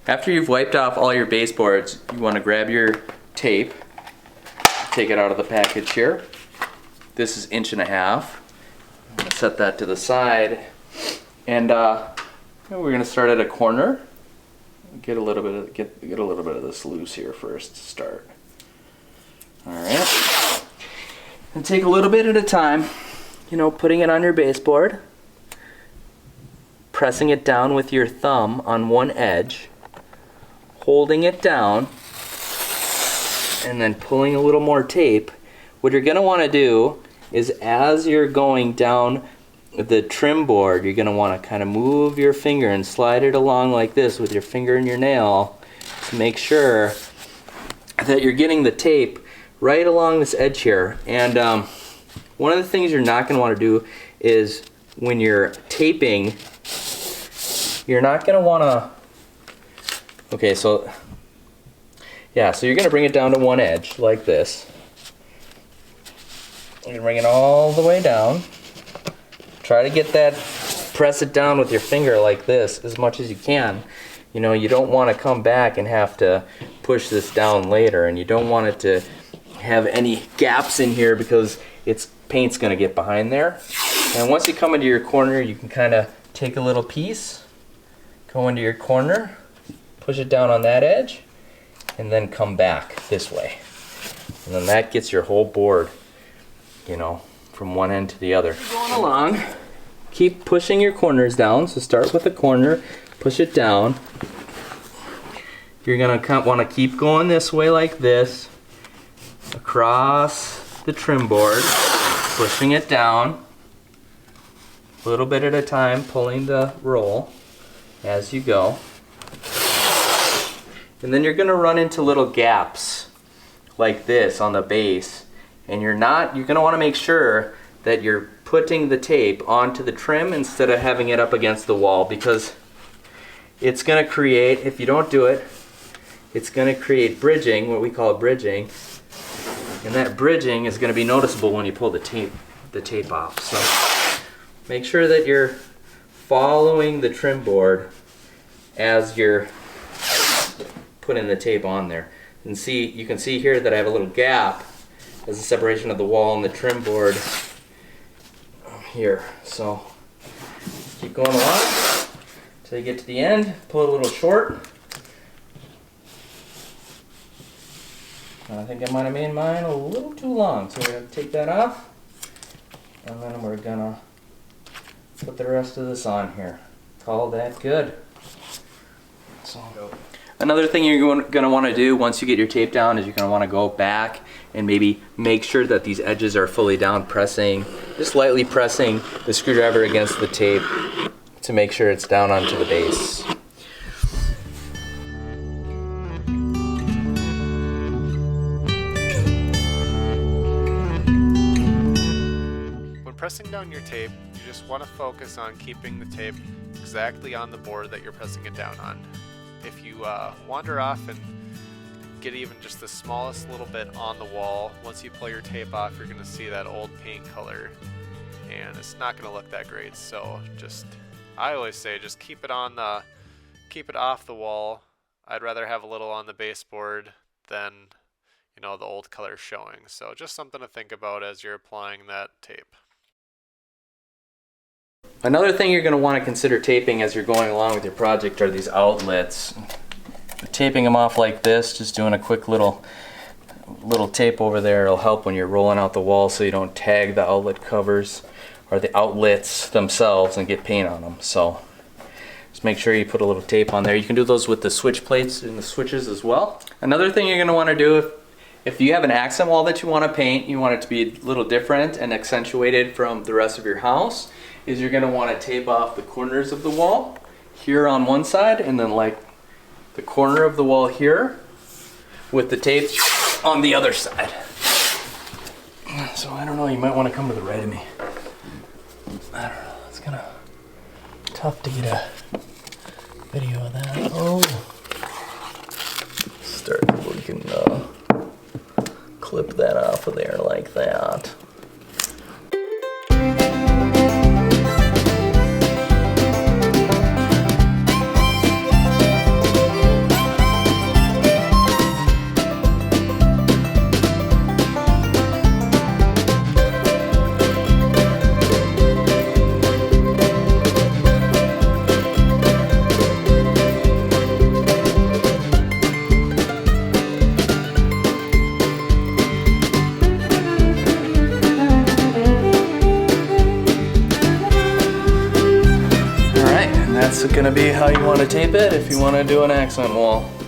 After you've wiped off all your baseboards, you want to grab your tape, take it out of the package here. This is 1.5 inches. I'm going to set that to the side, and we're going to start at a corner. Get a little bit of this loose here first to start. All right, and take a little bit at a time. You know, putting it on your baseboard, pressing it down with your thumb on one edge, holding it down, and then pulling a little more tape. What you're going to want to do is, as you're going down the trim board, you're going to want to kind of move your finger and slide it along like this with your finger and your nail to make sure that you're getting the tape right along this edge here. And one of the things you're not going to want to do is, when you're taping, you're not going to want to, okay, so yeah, so you're going to bring it down to one edge like this. You're going to bring it all the way down. Try to get that, press it down with your finger like this as much as you can. You know, you don't want to come back and have to push this down later, and you don't want it to have any gaps in here because paint's going to get behind there. And once you come into your corner, you can kind of take a little piece, go into your corner, push it down on that edge, and then come back this way. And then that gets your whole board, you know, from one end to the other. Going along, keep pushing your corners down. So start with the corner, push it down. You're going to want to keep going this way like this, across the trim board, pushing it down, a little bit at a time, pulling the roll as you go. And then you're going to run into little gaps like this on the base. And you're going to want to make sure that you're putting the tape onto the trim instead of having it up against the wall, because it's going to create, if you don't do it, it's going to create bridging, what we call bridging. And that bridging is going to be noticeable when you pull the tape off. So make sure that you're following the trim board as you're putting the tape on there. And you can see here that I have a little gap as a separation of the wall and the trim board here. So keep going along until you get to the end, pull it a little short. And I think I might have made mine a little too long, so we're going to take that off, and then we're going to put the rest of this on here. Call that good. So, another thing you're going to want to do once you get your tape down is you're going to want to go back and maybe make sure that these edges are fully down, just lightly pressing the screwdriver against the tape to make sure it's down onto the base. Pressing down your tape, you just want to focus on keeping the tape exactly on the board that you're pressing it down on. If you wander off and get even just the smallest little bit on the wall, once you pull your tape off, you're going to see that old paint color, and it's not going to look that great. So I always say, just keep it off the wall. I'd rather have a little on the baseboard than, you know, the old color showing. So just something to think about as you're applying that tape. Another thing you're going to want to consider taping as you're going along with your project are these outlets. Taping them off like this, just doing a quick little tape over there, it'll help when you're rolling out the wall so you don't tag the outlet covers or the outlets themselves and get paint on them. So just make sure you put a little tape on there. You can do those with the switch plates and the switches as well. Another thing you're going to want to do, if you have an accent wall that you want to paint, you want it to be a little different and accentuated from the rest of your house, is you're going to want to tape off the corners of the wall here on one side, and then like the corner of the wall here with the tape on the other side. So I don't know, you might want to come to the right of me. I don't know, it's kind of tough to get a video of that. Oh, we can clip that off of there like that. that's gonna be how you want to tape it if you want to do an accent wall.